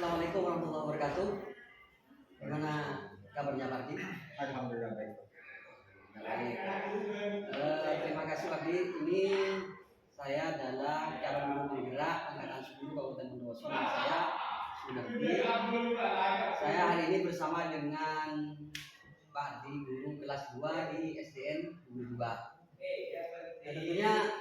Assalamualaikum warahmatullahi wabarakatuh. Gimana kabarnya Pak Ardi? Alhamdulillah baik. Baik. Terima kasih Pak Ardi. Ini saya adalah calon guru penggerak angkatan 10 Kabupaten Bondowoso. Nama saya Sunardi. Saya hari ini bersama dengan Pak Ardi, guru kelas 2 di SDN Bulu 2. Tentunya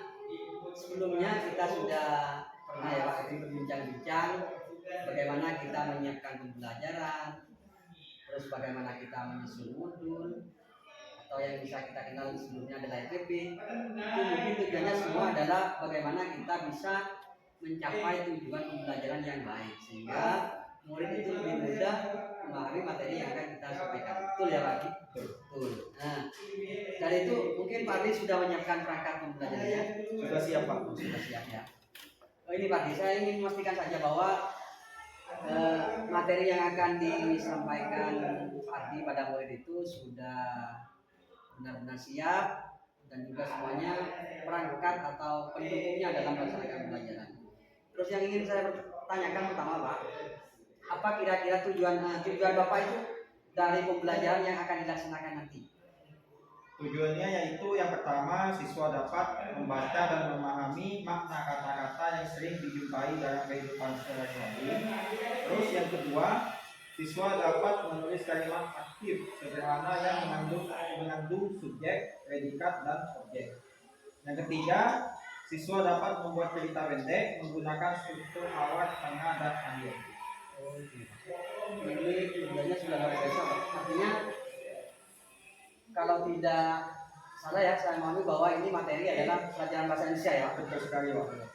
sebelumnya kita sudah pernah ya Pak Ardi berbincang-bincang bagaimana kita menyiapkan pembelajaran, terus bagaimana kita menyusun modul, atau yang bisa kita kenal sebelumnya adalah FPP. Itu mungkin tujuannya semua adalah bagaimana kita bisa mencapai tujuan pembelajaran yang baik sehingga murid itu lebih mudah memahami materi yang akan kita sampaikan. Betul ya Pak Adi? Betul. Nah, dari itu mungkin Pak Adi sudah menyiapkan perangkat pembelajarannya. Sudah siap Pak. Sudah siap ya. Ini Pak Adi, saya ingin memastikan saja bahwa materi yang akan disampaikan Pak Ardi pada murid itu sudah benar-benar siap dan juga semuanya perangkat atau pendukungnya dalam melaksanakan pembelajaran. Terus yang ingin saya tanyakan pertama Pak, apa kira-kira tujuan Bapak itu dari pembelajaran yang akan dilaksanakan nanti? Tujuannya yaitu yang pertama, siswa dapat membaca dan memahami makna kata-kata yang sering dijumpai dalam kehidupan sehari-hari. Terus yang kedua, siswa dapat menulis kalimat aktif sederhana yang mengandung subjek, predikat, dan objek. Yang ketiga, siswa dapat membuat cerita pendek menggunakan struktur awal, tengah, dan akhir. Ini tujuannya sudah luar biasa Pak. Artinya kalau tidak salah ya, saya memahami bahwa ini materi adalah pelajaran bahasa Indonesia ya. Betul sekali Pak.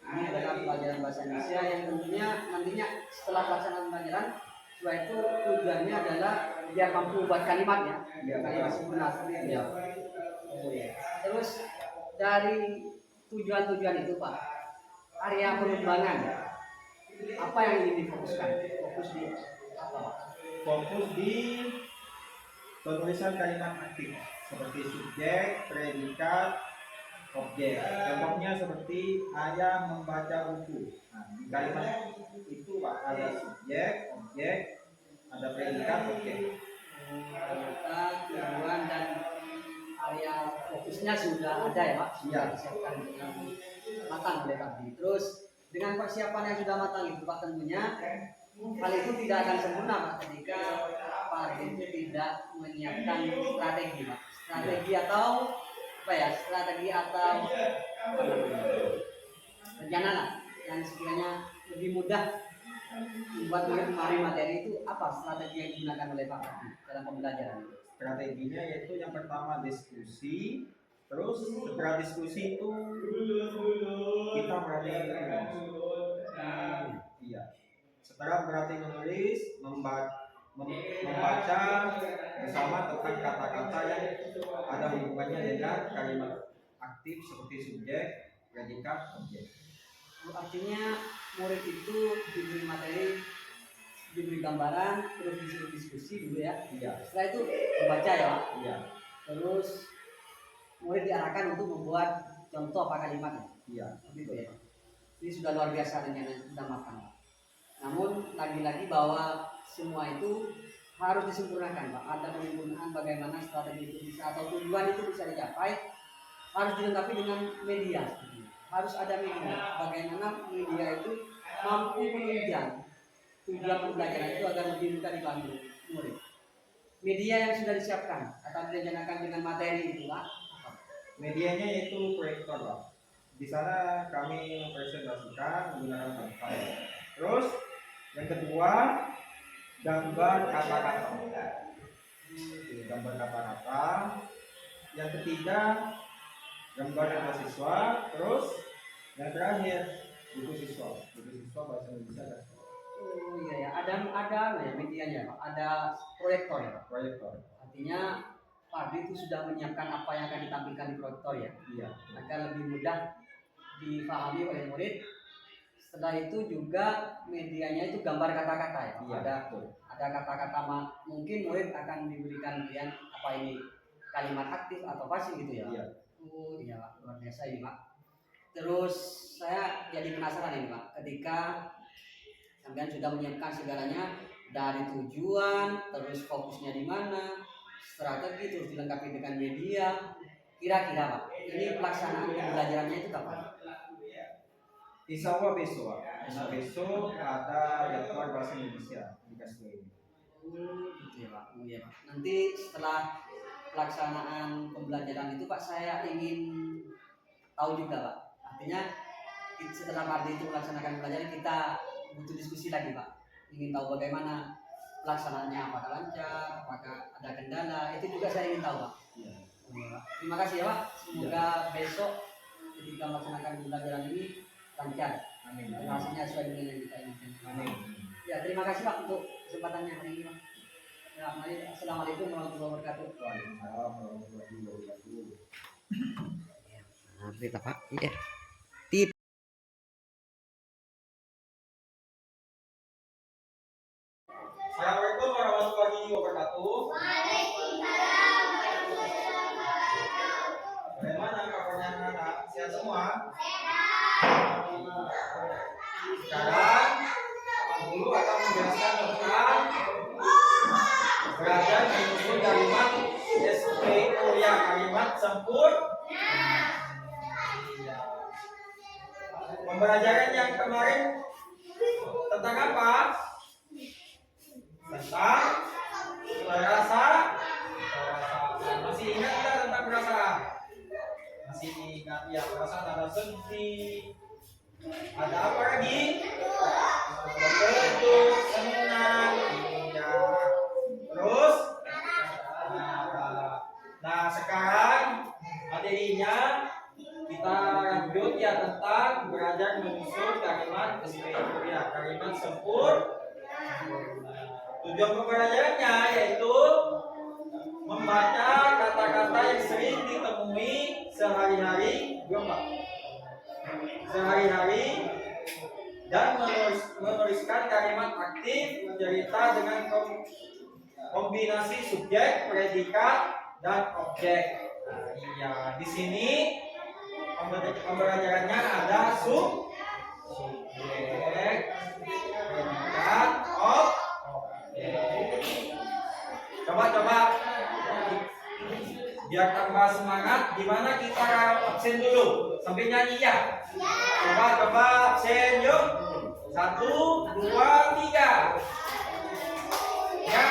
Ini adalah pelajaran bahasa Indonesia yang tentunya nantinya setelah pelaksanaan pembelajaran, setelah itu tujuannya adalah biar mampu membuat kalimatnya, kalimat sempurna seperti itu ya. Oh ya. Terus dari tujuan-tujuan itu Pak, area pengembangan apa yang ingin difokuskan? Fokus di apa Pak? Fokus di penulisan kalimat aktif seperti subjek, predikat, objek. Contohnya seperti ayah membaca buku. Nah, di kalimat itu Pak ada subjek, objek, ada predikat, objek. Ternyata tujuan dan area fokusnya sudah ada ya Pak, sudah disiapkan dengan matang oleh Pak Ardi. Terus dengan persiapan yang sudah matang itu Pak, tentunya hal itu tidak akan sempurna Pak ketika Pak Ardi itu tidak menyiapkan strategi Pak. Strategi atau apa ya? Strategi atau apa namanya? Rencana lah yang sekiranya lebih mudah membuat murid memahami materi itu. Apa strategi yang digunakan oleh Pak Ardi dalam pembelajaran itu? Strateginya yaitu yang pertama diskusi. Terus setelah diskusi itu kita berarti menulis. Iya. Setelah berarti menulis, membaca bersama tentang kata-kata yang ada hubungannya dengan kalimat aktif seperti subjek, predikat, objek. Artinya murid itu diberi materi, diberi gambaran, terus disuruh diskusi dulu ya. Iya. Setelah itu membaca ya. Iya. Terus murid diarahkan untuk membuat contoh apa kalimatnya. Iya. Gitu ya. Ini sudah luar biasa rencana sudah matang. Namun lagi-lagi bahwa semua itu harus disempurnakan Pak. Ada penyempurnaan bagaimana strategi itu bisa atau tujuan itu bisa dicapai, harus dilengkapi dengan media. Harus ada media. Bagaimana media itu mampu menunjang tujuan pembelajaran itu agar lebih mudah dipahami murid. Media yang sudah disiapkan atau direncanakan dengan materi itu Pak. Medianya yaitu proyektor Pak. Di sana kami mempresentasikan menggunakan PowerPoint. Terus yang kedua, gambar kata-kata. Gambar kata-kata. Yang ketiga, gambar mahasiswa. Terus yang terakhir, buku siswa. Buku siswa bahasa Indonesia dan Oh iya ya, ada ya medianya Pak. Ada proyektor ya Pak. proyektor. Artinya Pak Ardi itu sudah menyiapkan apa yang akan ditampilkan di proyektor ya, Iya. agar lebih mudah dipahami oleh murid. Setelah itu juga medianya itu gambar kata-kata ya Pak. Iya, Ada kata-kata mungkin murid akan diberikan pilihan apa ini kalimat aktif atau pasif gitu ya. Iya. Oh iya Pak, luar biasa ini Pak. Terus saya jadi penasaran ini Pak, ketika saya Kalian sudah menyiapkan segalanya dari tujuan, terus fokusnya di mana, strategi, terus dilengkapi dengan media. Kira-kira Pak, ini pelaksanaan pembelajarannya itu kapan? Insya Allah besok, Pak. Karena besok ada jadwal bahasa Indonesia di Kasih ini. Gitu ya Pak. Iya Pak. Nanti setelah pelaksanaan pembelajaran itu Pak, saya ingin tahu juga Pak. Artinya setelah Pak Adi itu melaksanakan pembelajaran, kita butuh diskusi lagi Pak. Ingin tahu bagaimana pelaksanaannya, apakah lancar, apakah ada kendala, itu juga saya ingin tahu Pak. Iya. Terima kasih ya Pak. Semoga besok ketika melaksanakan pembelajaran ini lancar. Amin. Hasilnya sesuai dengan yang kita inginkan. Amin. Ya, terima kasih Pak untuk kesempatannya hari ini Pak. Ya, mari. Assalamualaikum warahmatullahi wabarakatuh. Waalaikumsalam warahmatullahi wabarakatuh. Nah, cerita Pak. Iya. Assalamualaikum warahmatullahi wabarakatuh. Bagaimana kabarnya anak-anak? Sehat semua? Sekarang guru akan menjelaskan tentang belajar menyusun kalimat SPO ya, kalimat sempurna. Pembelajaran yang kemarin tentang apa? Tentang rasa. Masih ingat tidak tentang perasaan? Masih ingat ya, perasaan ada sedih, ada apa lagi? Terkejut, senang, ya. Terus, nah sekarang materinya kita lanjut ya tentang belajar menyusun kalimat SPO ya, kalimat sempurna. Tujuan pembelajarannya yaitu membaca kata-kata yang sering ditemui sehari-hari, dan menuliskan kalimat aktif cerita dengan kombinasi subjek, predikat, dan objek. Nah, iya, di sini pembelajarannya ada subjek, predikat, objek. Coba biar tambah semangat, gimana kita absen dulu sampai nyanyi ya? Coba absen yuk. 1, 2, 3. Ya.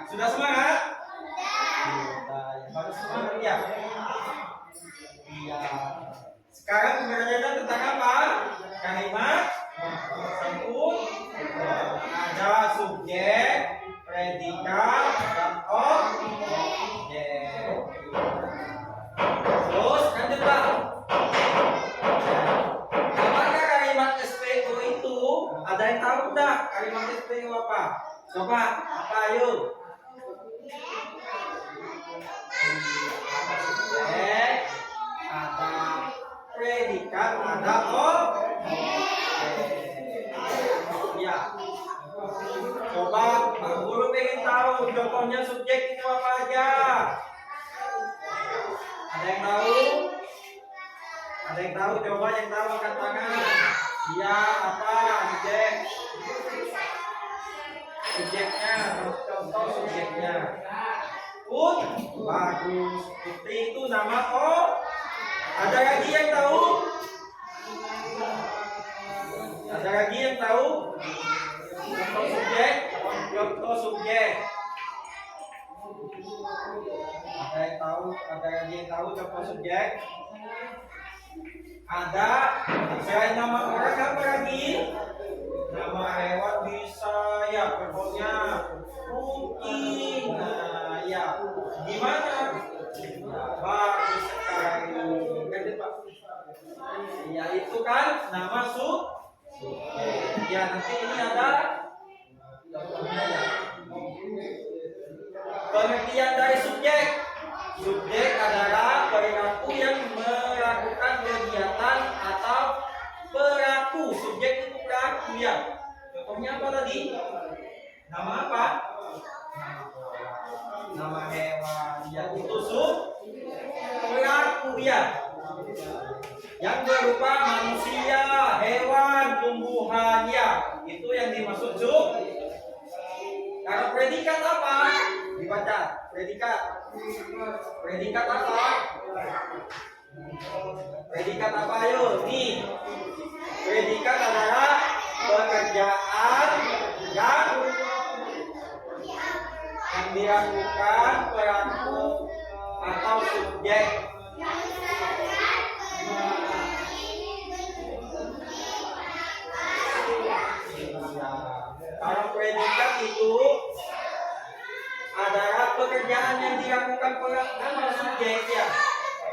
Sudah semangat? Harus semangat ya. Iya. Sekarang pembelajaran tentang apa? Kalimat sempurna. Ada subjek, predikat, dan objek. Terus lanjut Pak. Apakah kalimat SPO itu ada yang tahu enggak? Kalimat SPO apa? Coba apa ayo? Subjek, ada predikat, ada objek. Ya. Coba Pak Guru pengen tahu contohnya subjek itu apa aja? Ada yang tahu? Ada yang tahu? Coba yang tahu angkat tangan. Iya, apa subjek? Subjeknya, contoh subjeknya. Bagus. Putri itu nama Ada lagi yang tahu? Ada lagi yang tahu? Contoh subjek. Ada yang tahu? Ada yang tahu contoh subjek? Ada. Selain nama orang apa lagi? Nama hewan bisa ya, pokoknya kucing. Nah, ya. Gimana? Bagus sekali. Ya itu kan nama ya nanti ini ada pengertian dari subjek. Subjek adalah perilaku yang melakukan kegiatan atau pelaku. Subjek itu pelaku ya. Contohnya apa tadi? Nama apa? Nama hewan. Ya itu pelaku ya. Yang berupa manusia, hewan, tumbuhan ya. Itu yang dimaksud Kalau predikat apa? Dibaca. Predikat. Predikat apa? Predikat apa ayo? Nih. Predikat adalah pekerjaan yang dilakukan pelaku atau subjek. Kalau predikat itu adalah pekerjaan yang dilakukan pelaku subjek ya.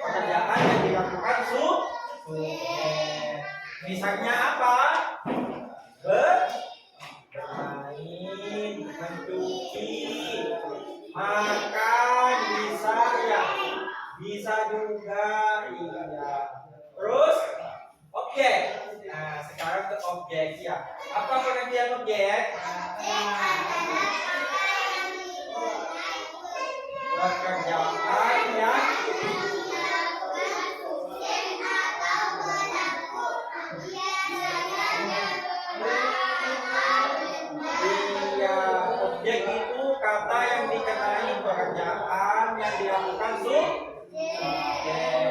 Pekerjaan yang dilakukan subjek. Misalnya apa? Bermain, mencuci, makan, bisa ya. Bisa juga iya. Terus objek. Nah, sekarang ke objek ya. Apa pengertian objek? Pekerjaan yang objek itu kata yang dikenai pekerjaan yang dilakukan subjek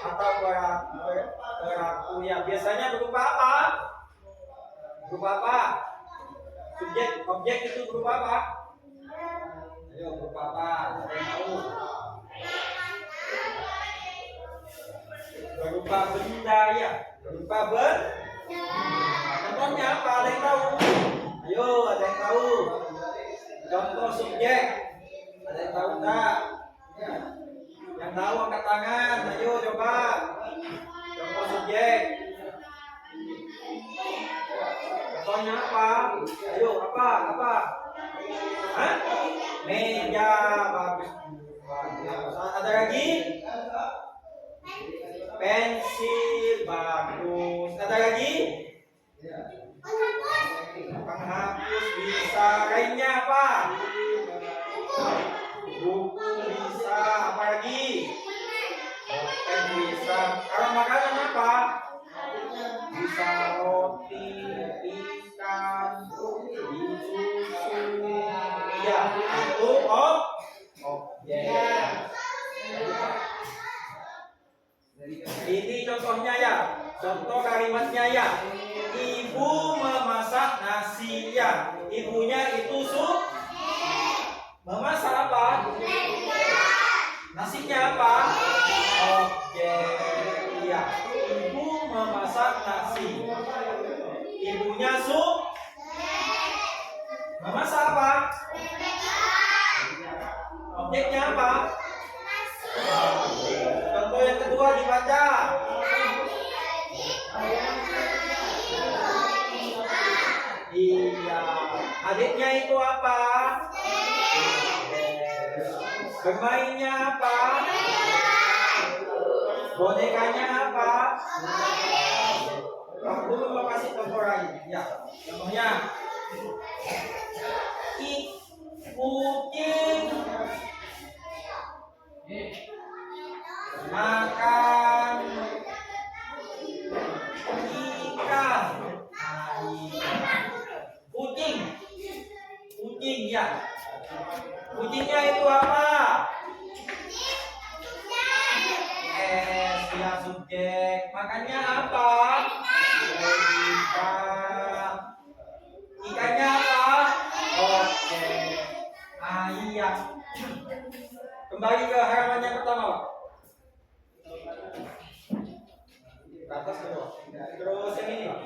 atau pelaku ya. Biasanya berupa apa? Berupa apa? Subjek, objek itu berupa apa? Ayo berupa apa? Ada yang tahu? Berupa benda ya. Berupa contohnya apa? Ada yang tahu? Ayo, ada yang tahu? Contoh subjek. Ada yang tahu enggak? Yang tahu angkat tangan. Ayo coba. Contoh subjek. Contohnya apa? Ayo, apa? Hah? Meja. Bagus. Ada lagi? Pensil. Bagus. Ada lagi? Penghapus bisa. Lainnya apa? Buku bisa. Apa lagi? Pen bisa. Kalau makanan apa? Bisa roti, ikan, susu. Ya, itu objek. Ini contohnya ya. Contoh kalimatnya ya. Ibu memasak nasi ya. Ibunya itu memasak apa? Nasinya apa? Objek. Ya. Ibu memasak nasi. Ibunya memasak apa? Objeknya apa? Contoh yang kedua dibaca. Iya. Adiknya itu apa? Bermainnya apa? Bonekanya apa? Aku mau kasih contoh lagi. Ya. Contohnya kucing makan ikan. Kucing ya. Kucingnya itu apa? Ya subjek. Makannya apa? Ikan. Ikannya apa? Oke. Iya. Kembali ke halaman yang pertama, Pak. Ke atas ke bawah. Terus yang ini, Pak.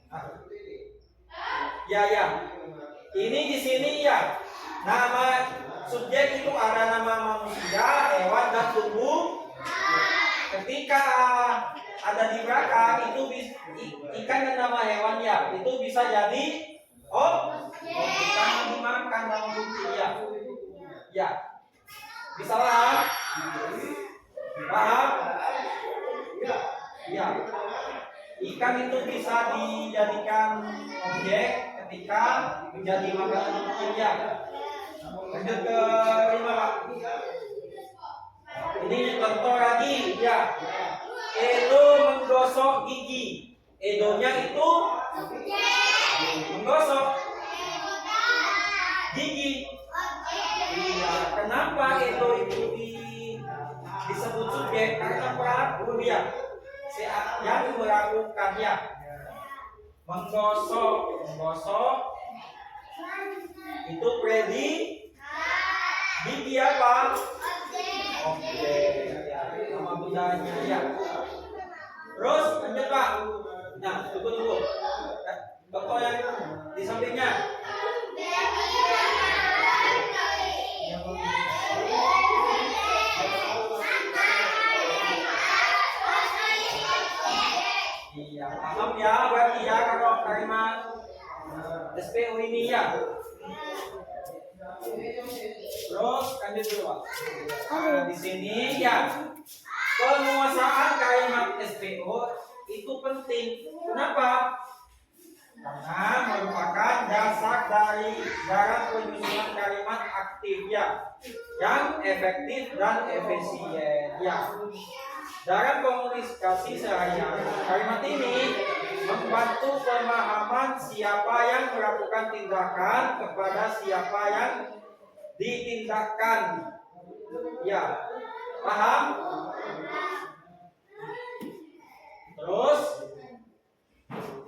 Ah. Ya. Ini di sini ya. Nama subjek itu ada nama manusia, hewan dan tumbuh. Ketika ada di belakang itu ikan dan nama hewan ya, itu bisa jadi ikan yang dimakan dalam bukti ya. Ya. Bisa paham? Paham? Ya. Ikan itu bisa dijadikan objek ketika menjadi makanan manusia. Lanjut ke 5, Pak. Ini contoh lagi ya. Edo menggosok gigi. Edonya itu menggosok gigi. Iya. Kenapa Edo itu disebut subjek? Karena pelaku dia yang melakukannya. Menggosok itu predi gigi apa? Objek ya, nama bendanya ya. Terus lanjut, Pak. Nah, tunggu. Contoh yang di sampingnya. Iya, paham ya berarti ya kalau kalimat SPO ini ya. Terus lanjut dulu, Pak. Nah, di sini ya penguasaan kalimat SPO itu penting. Kenapa? Karena merupakan dasar dari dalam penyusunan kalimat aktif ya, yang efektif dan efisien ya. Dalam komunikasi sehari-hari, kalimat ini membantu pemahaman siapa yang melakukan tindakan kepada siapa yang ditindakkan. Ya, paham? Terus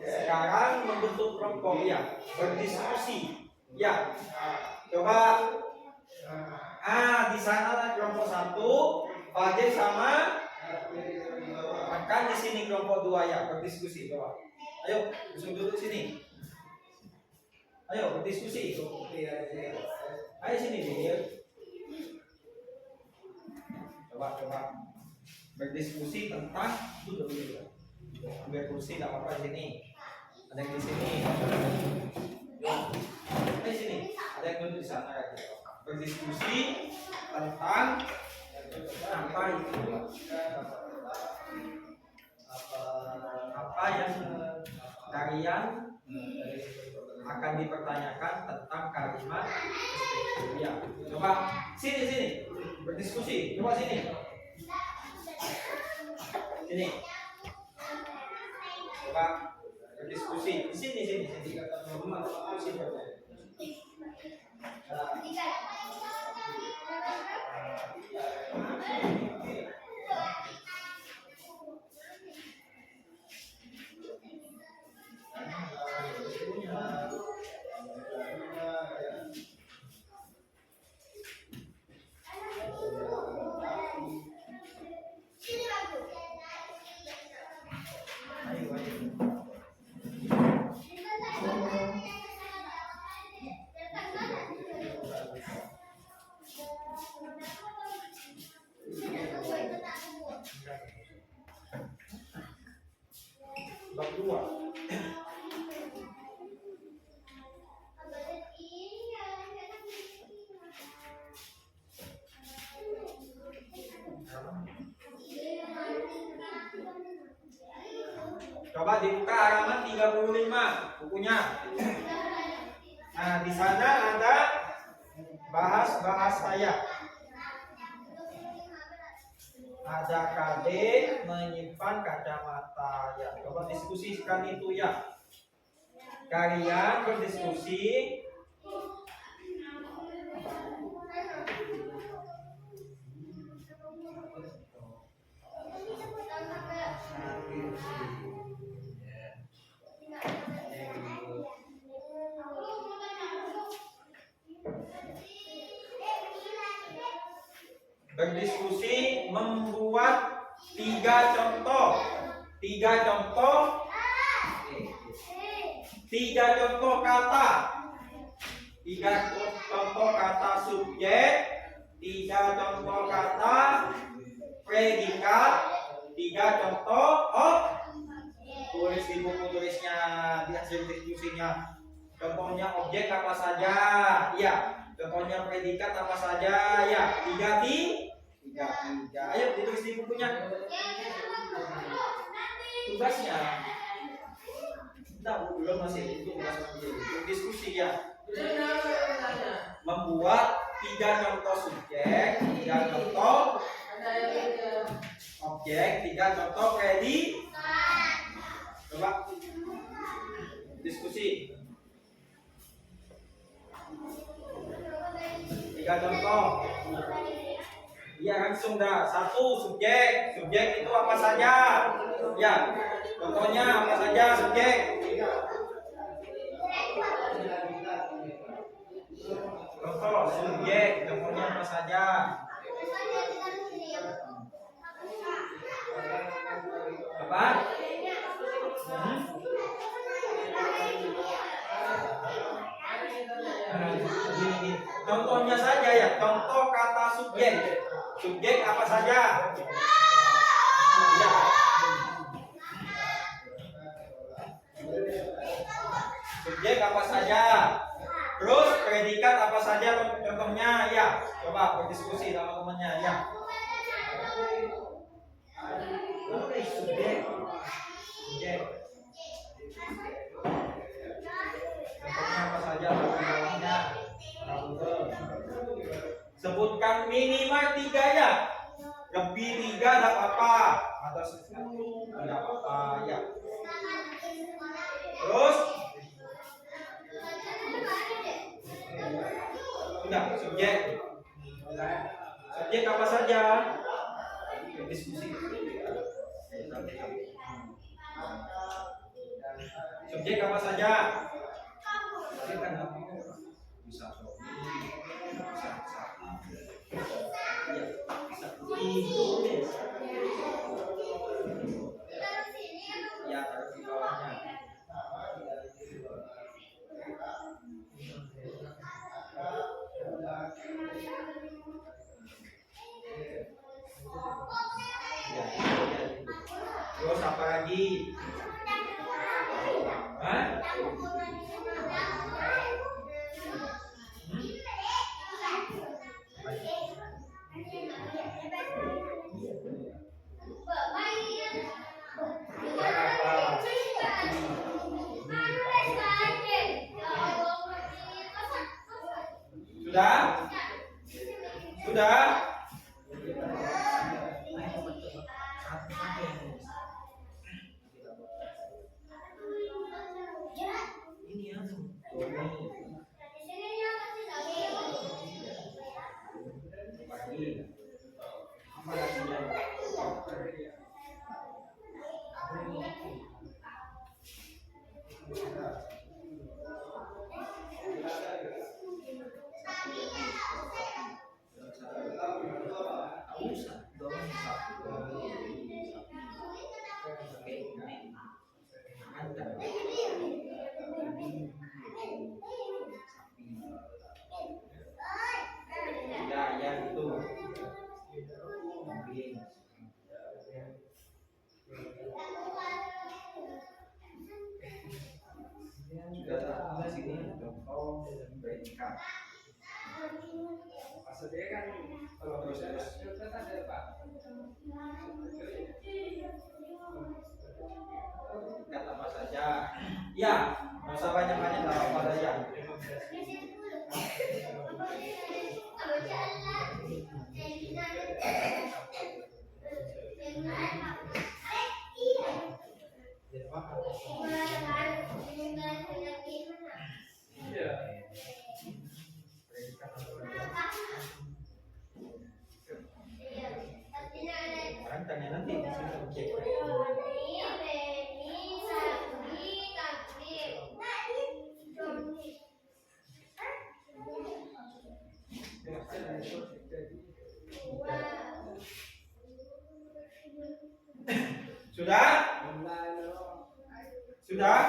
sekarang membentuk kelompok ya, berdiskusi. Ya, coba. Di sana ada kelompok 1, Fadil sama akan di sini kelompok 2 ya, berdiskusi. Coba. Ayo, duduk sini. Ayo berdiskusi. Ayo sini dia. Coba berdiskusi tentang duduk. Ambil kursi enggak apa-apa sini. Ada yang di sini. Di sini. Ada yang duduk di sana ya. Berdiskusi tentang apa itu? Apa yang kalian akan dipertanyakan tentang kalimat ya. Coba sini berdiskusi. Coba sini. Coba berdiskusi. Sini. Bab 2. Coba dibuka halaman 35 bukunya. Nah, di sana ada bahas saya. Ada KD menyimpan kacamata ya. Coba diskusikan itu ya. Kalian berdiskusi. berdiskusi membuat 3 contoh. 3 contoh 3 contoh kata. 3 contoh kata subjek, 3 contoh kata predikat, 3 contoh tulis di buku tulisnya, di hasil diskusinya. Contohnya objek apa saja? Ya. Contohnya predikat apa saja? Ya. 3. Ayo ditulis di bukunya. Tugasnya. Tidak, belum masih itu tugas diskusi ya. Membuat 3 contoh subjek, 3 contoh objek, 3 contoh predikat. Coba diskusi. 3 contoh. Iya langsung dah. 1 subjek. Subjek itu apa saja? Ya. Contohnya apa saja subjek? Contoh subjek. Contohnya apa saja? Apa? Contohnya saja ya. Contoh kata subjek. Subjek apa saja? Ya. Subjek apa saja? Terus predikat apa saja contohnya? Ya. Coba berdiskusi sama temannya ya. Subjek. Contohnya apa saja? Sebutkan minimal 3 ya. Lebih 3 tidak apa-apa. Atau 10 tidak apa-apa ya. Terus sudah subjek. Subjek apa saja? Diskusi. Subjek apa saja? Bisa ya, taruh di bawahnya. Ya. Terus apa lagi? Hah? Sudah? Sudah? Ya itu. Sudah di sini contoh predikat. Maksudnya kan kalau terus ada Pak. Kata apa saja? Ya, nggak usah banyak-banyak apa saja. Orang tanya nanti di sini cek. Sudah? Sudah?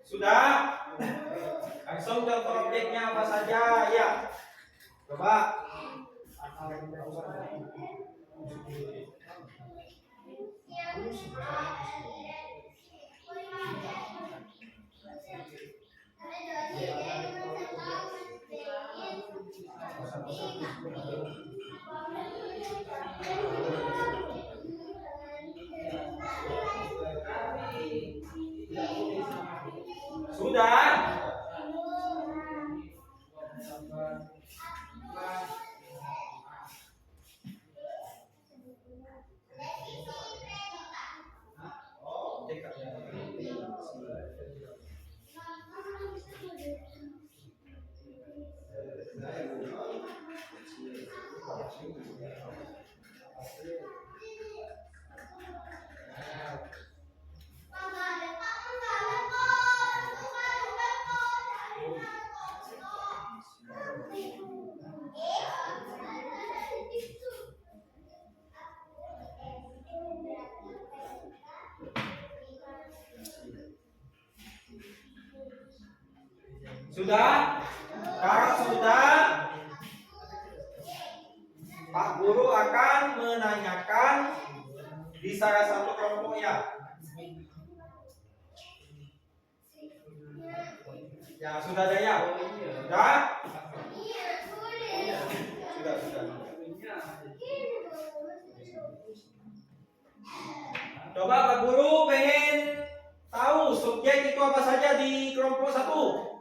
Sudah? Langsung contoh objeknya apa saja ya? Coba. Sudah? Sudah? Kalau sudah, Pak Guru akan menanyakan di salah satu kelompoknya. Ya, sudah ada ya? Sudah? Sudah. Coba Pak Guru pengen tahu subjek itu apa saja di kelompok 1.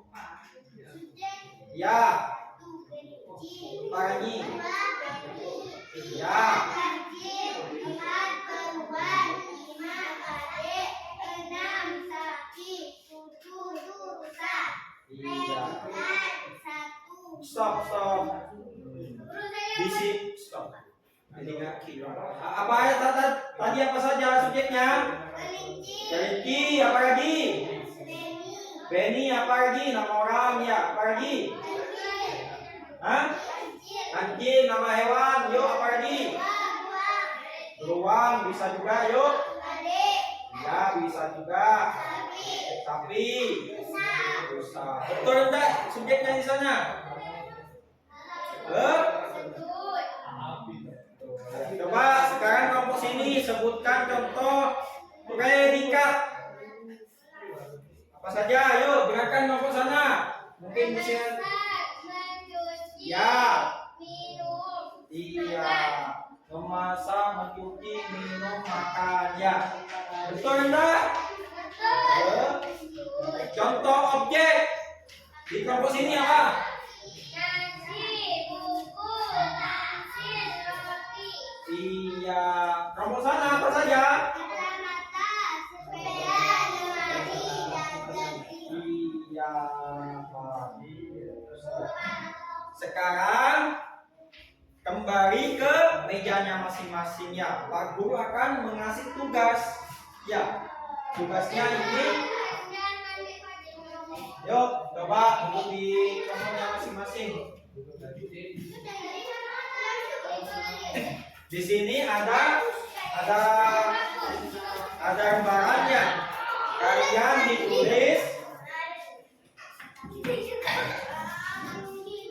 Ya. Pagi. Ya. Iya. Stop. Bisi, stop. Ini kaki. Apa ya tadi apa saja subjeknya? Kelinci, apa lagi? Benny, apa lagi? Nama orang ya, apa lagi? Hah? Anjing, nama hewan, yuk apa lagi? Beruang, bisa juga, yuk. Ya, bisa juga. Sapi. Rusa. Betul enggak subjeknya di sana? Coba sekarang kelompok sini sebutkan contoh predikat. Apa saja? Ayo gerakan kelompok sana. Mungkin bisa. Ya. Iya. Memasak, mencuci, minum, makan. Ya. Betul enggak? Contoh objek di kelompok sini apa? Iya. Kelompok sana apa saja? Iya. Sekarang kembali ke mejanya masing-masing ya. Pak Guru akan mengasih tugas. Ya. Tugasnya ini Yuk, coba duduk di kelompoknya masing-masing. Di sini ada lembarannya. Kalian ditulis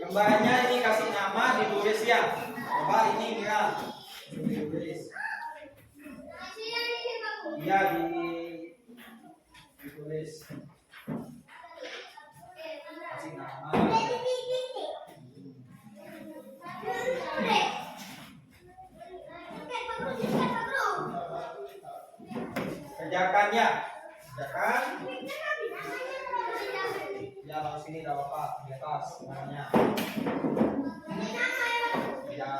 lembarannya ini, kasih nama, ditulis ya. Coba ini Mira, ditulis. Iya, ditulis. Kasih nama. Kerjakan ya. Kerjakan. Ya, lalu sini tidak apa-apa, di atas namanya. Ya.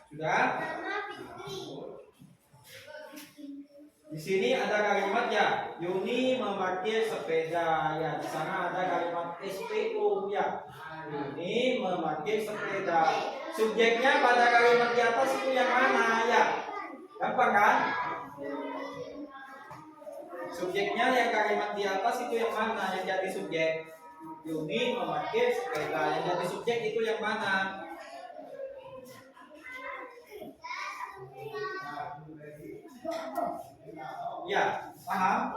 Sudah? Di sini ada kalimat ya, Yuni memakai sepeda ya. Di sana ada kalimat SPO ya. Yuni memakai sepeda. Subjeknya pada kalimat di atas itu yang mana ya? Gampang kan? Subjeknya yang kalimat di atas itu yang mana yang jadi subjek? Yuni memakai sepeda. Yang jadi subjek itu yang mana? Ya, paham?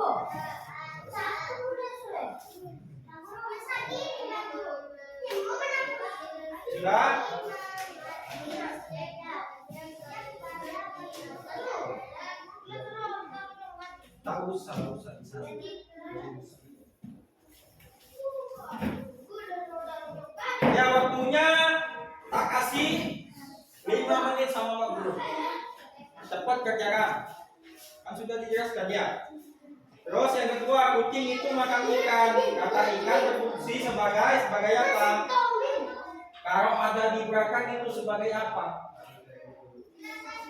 Sudah? Tak usah di sana. Ya, waktunya tak kasih 5 menit sama Pak Guru. Cepat kerjakan. Kan sudah dijelaskan ya. Terus yang kedua, kucing itu makan ikan. Kata ikan berfungsi sebagai apa? Kalau ada di belakang itu sebagai apa?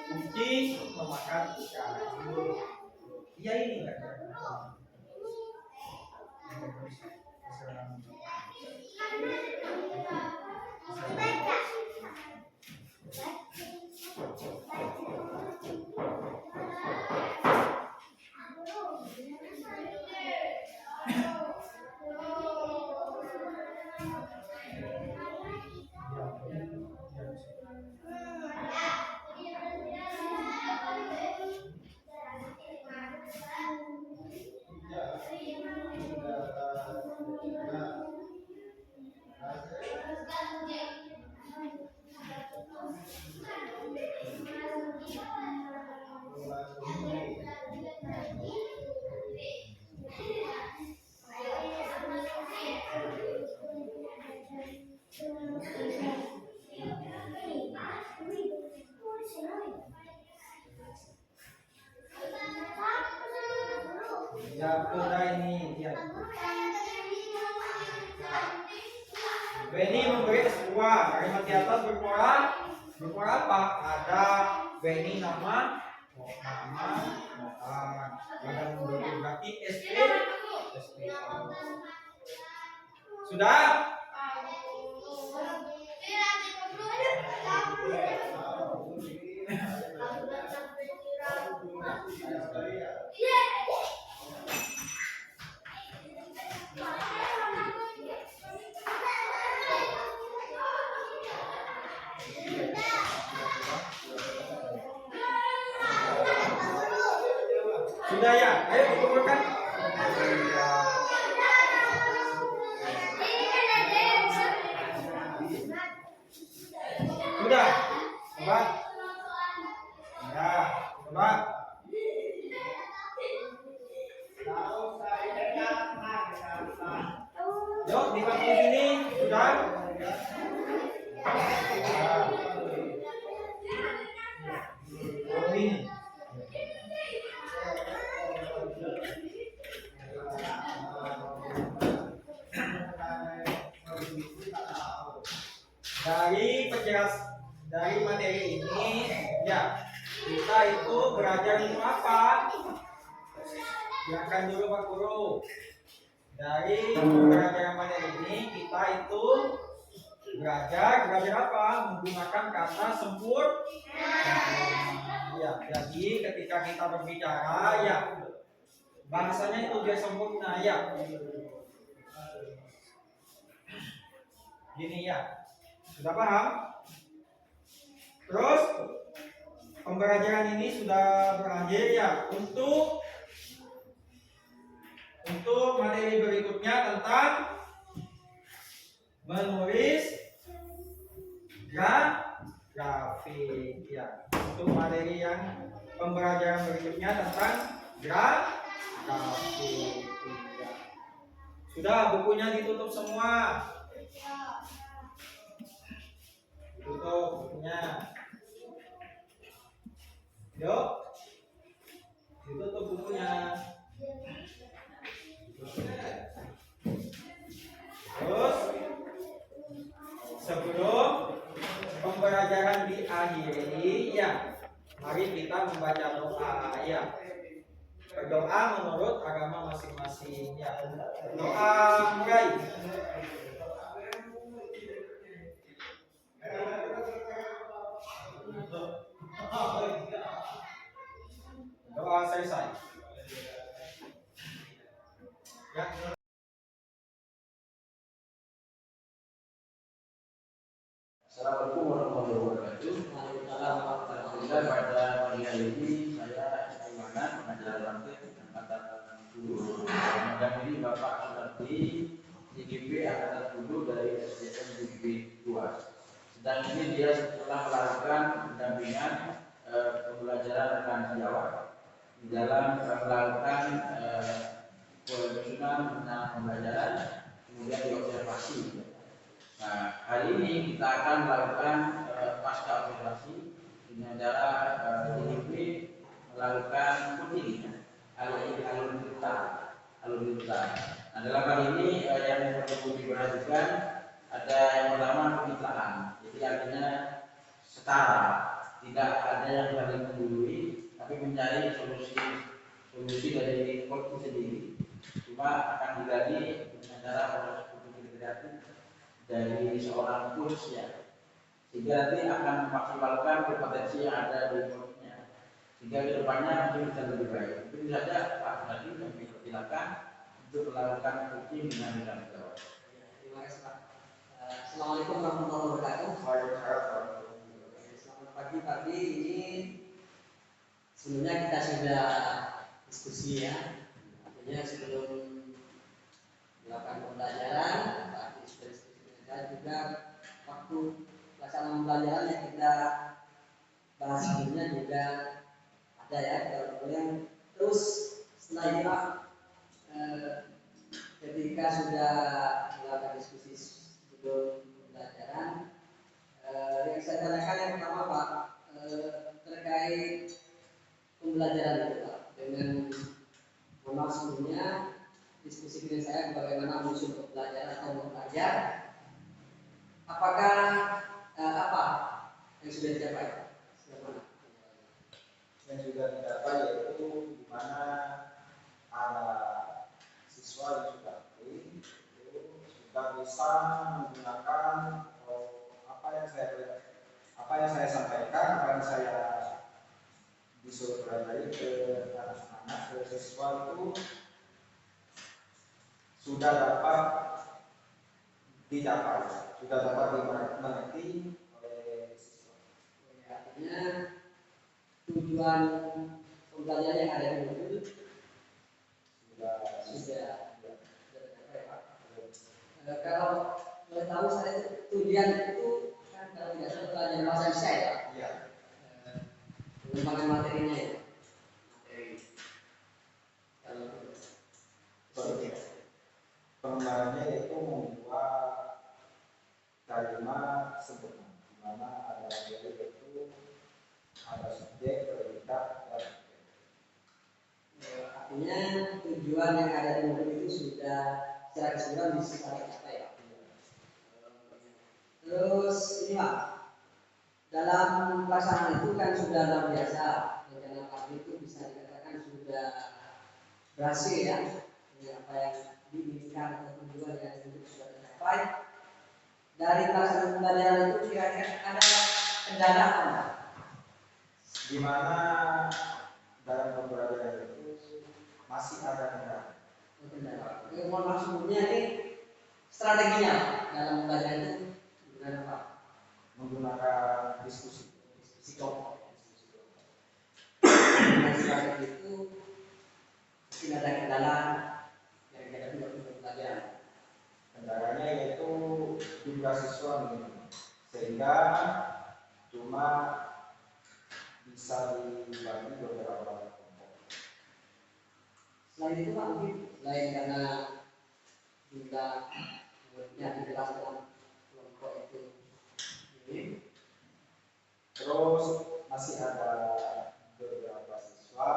Kucing memakan ikan. Iya ini kan? Ya, udah ini dia. Benny memberi sebuah kalimat di atas bermuara apa? Ada Benny nama ada memberi berarti SP. Sudah? Sudah ya? Ayo dikumpulkan. Sudah? Coba. Ya, coba. Yuk, di bangku sini. Sudah? Ini. Dari materi ini ya kita itu belajar ilmu apa? Silakan dulu Pak Guru. Dari pelajaran materi ini kita itu Belajar apa? Menggunakan kata sempurna. Ya, jadi ketika kita berbicara ya bahasanya itu dia sempurna ya. Gini ya. Sudah paham? Terus pembelajaran ini sudah berakhir ya. Untuk materi berikutnya tentang menulis grafik ya. Untuk materi yang pembelajaran berikutnya tentang grafik ya. Sudah, bukunya ditutup semua. Tutup bukunya. Yuk, ditutup bukunya. Terus sebelum pembelajaran diakhiri ya, mari kita membaca doa ya. Berdoa menurut agama masing-masing ya. Doa mulai. Doa selesai. Ya. Assalamualaikum warahmatullahi wabarakatuh. Alhamdulillah pada pagi hari ini saya Imanan pengajar praktik angkatan 10. Dan ini Bapak Sutardi IGB angkatan 10 dari SDN IGB 2. Sedang ini dia telah melakukan pendampingan pembelajaran rekan sejawat di dalam melakukan penyusunan tentang pembelajaran, kemudian diobservasi. Nah, hari ini kita akan melakukan pasca observasi dengan cara DIP melakukan coding alur-alur. Nah, dalam hal ini yang perlu diperhatikan ada yang pertama pemitaan, jadi artinya setara, tidak ada yang saling menggurui, tapi mencari solusi dari code sendiri. Cuma akan digali dengan cara proses kreatif dari seorang coach ya, sehingga nanti akan memaksimalkan kompetensi yang ada di coachnya, sehingga kedepannya mungkin bisa lebih baik. Itu saja Pak Nadi, kami persilakan untuk melakukan coaching dengan rekan sejawat. Terima kasih Pak. Assalamualaikum warahmatullahi wabarakatuh. Selamat pagi. Pagi ini sebelumnya kita sudah diskusi ya. Artinya sebelum melakukan pembelajaran, dan juga waktu pelaksanaan pembelajaran yang kita bahas sebelumnya juga ada ya. Terus setelah ini Pak, ketika sudah melakukan diskusi sebelum pembelajaran, yang saya tanyakan yang pertama Pak, terkait pembelajaran itu Pak, dengan mohon sebelumnya diskusi dengan saya bagaimana musuh pembelajaran atau belajar. Apakah apa yang sudah dicapai? Yang sudah dicapai yaitu di mana ada siswa yang sudah bisa menggunakan apa yang saya sampaikan, apa yang saya disuruh pelajari ke anak-anak, ke siswa itu sudah dapat dicapai, sudah dapat dimengerti oleh siswa. Artinya tujuan pembelajaran yang ada di modul sudah tercapai Pak. Kalau boleh tahu saya tujuan itu kan kalau tidak salah pelajaran bahasa Indonesia ya. Iya. Pengembangan materinya ya. Materi. Kalau pengembangannya yaitu membuat kalimat sempurna, di mana ada yaitu ada subjek, predikat, dan artinya tujuan yang ada di modul itu sudah secara keseluruhan bisa tercapai ya. Terus ini Pak, dalam pelaksanaan itu kan sudah luar biasa, rencana kami itu bisa dikatakan sudah berhasil ya, dengan apa yang diinginkan atau tujuan yang sudah tercapai. dari pelaksanaan pembelajaran itu kira-kira ada kendala apa? Di mana dalam pembelajaran itu masih ada kendala. Mohon maaf sebelumnya ini strateginya dalam pembelajaran itu gimana Pak? Menggunakan diskusi Kelompok. Dengan strategi itu mungkin ada kendala yang dihadapi waktu pembelajaran. Kendalanya yaitu jumlah siswa minim, sehingga cuma bisa dibagi beberapa kelompok. Selain itu Pak, mungkin selain karena jumlah muridnya di kelas dalam kelompok itu ini, Terus masih ada beberapa siswa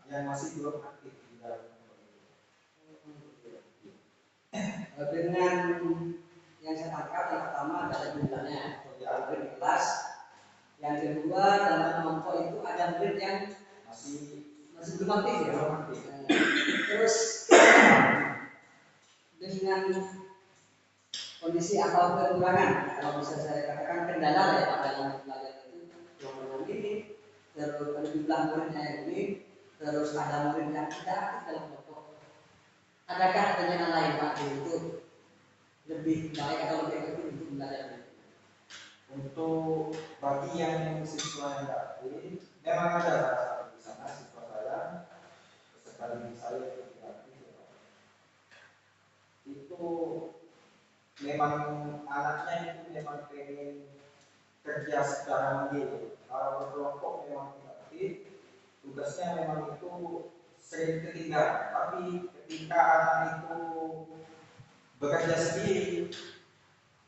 yang masih belum aktif di dalam kelompok itu. dengan yang saya tangkap yang pertama adalah jumlahnya murid di kelas, yang kedua dalam kelompok itu ada murid yang Masih belum aktif ya. belum aktif. Terus dengan kondisi atau kekurangan, kalau bisa saya katakan kendala ya Pak dalam pembelajaran itu kelompok ini, terus ada jumlah muridnya yang ini, terus ada murid yang tidak aktif dalam kelompok. Adakah rencana lain Pak untuk lebih baik atau lebih efektif untuk belajar? Untuk bagi yang siswa yang tidak aktif, memang ada salah satu di sana siswa saya beserta diri saya yang tidak aktif ya Pak. Itu memang anaknya itu memang pengen kerja secara mandiri. Kalau berkelompok memang tidak aktif, tugasnya memang itu sering ketinggalan. Tapi ketika anak itu bekerja sendiri,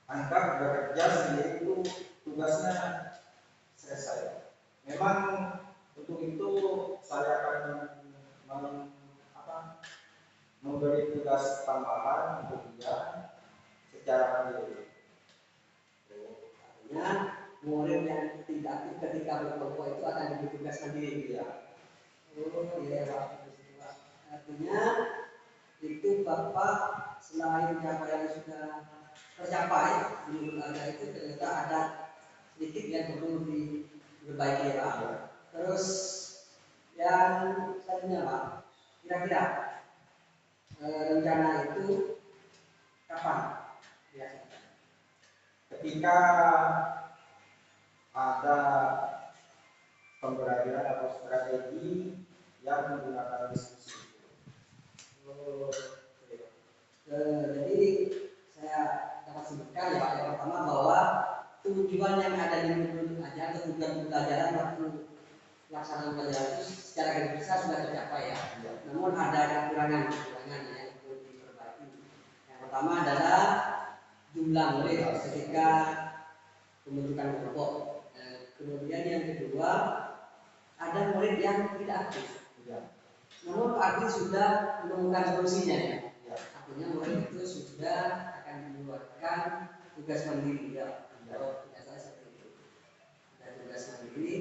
anggap bekerja sendiri itu tugasnya selesai. Memang untuk itu saya akan memberi tugas tambahan untuk dia secara mandiri. Artinya murid yang tidak aktif ketika berkelompok itu akan diberi tugas sendiri ya. Oh iya Pak. Artinya itu Bapak selain capaian yang sudah tercapai di belajar itu ternyata ada sedikit yang perlu diperbaiki ya Pak. Terus yang selanjutnya Pak, kira-kira rencana itu kapan? Ya. Ketika ada pembelajaran atau strategi yang menggunakan diskusi. Jadi saya dapat sebutkan ya Pak, yang pertama bahwa tujuan yang ada di menurut ajar atau tujuan pembelajaran waktu pelaksanaan pembelajaran itu secara garis besar sudah tercapai ya. Namun ada kekurangan yang perlu diperbaiki. Yang pertama adalah jumlah murid ketika pembentukan kelompok. Kemudian yang kedua ada murid yang tidak aktif. Namun aktif sudah menemukan solusinya ya. Artinya murid itu sudah akan membuatkan tugas mandiri ya. Kalau tidak salah seperti itu. Ada tugas mandiri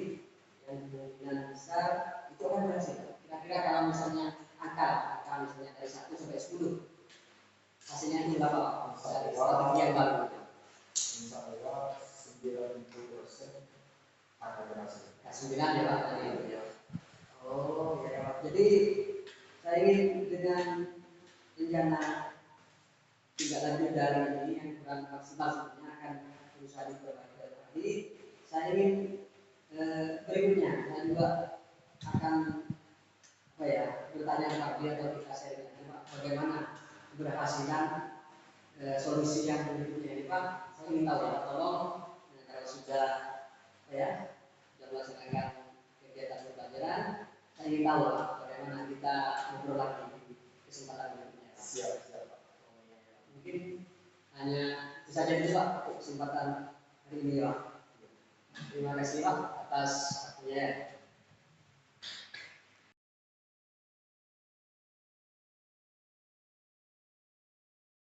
yang kemungkinan besar itu akan berhasil. Kira-kira kalau misalnya angka misalnya dari 1 sampai 10, hasilnya itu berapa Pak? Strategi yang baru. Insya Allah 90% akan berhasil. 9 ya Pak tadi ya. Oh ya Pak. Jadi saya ingin dengan rencana tidak lanjut dari ini yang kurang maksimal sebenarnya akan berusaha diperbaiki lagi. Saya ingin berikutnya saya juga akan bertanya kepada dia atau kita share Pak, bagaimana keberhasilan solusi yang berikutnya ini Pak. Saya ingin tahu ya, tolong kalau sudah melaksanakan kegiatan pembelajaran, saya ingin tahu Pak, bagaimana kita ngobrol lagi di kesempatan berikutnya. Siap. Mungkin hanya itu saja dulu Pak untuk kesempatan hari ini Pak. Terima kasih Pak atas waktunya.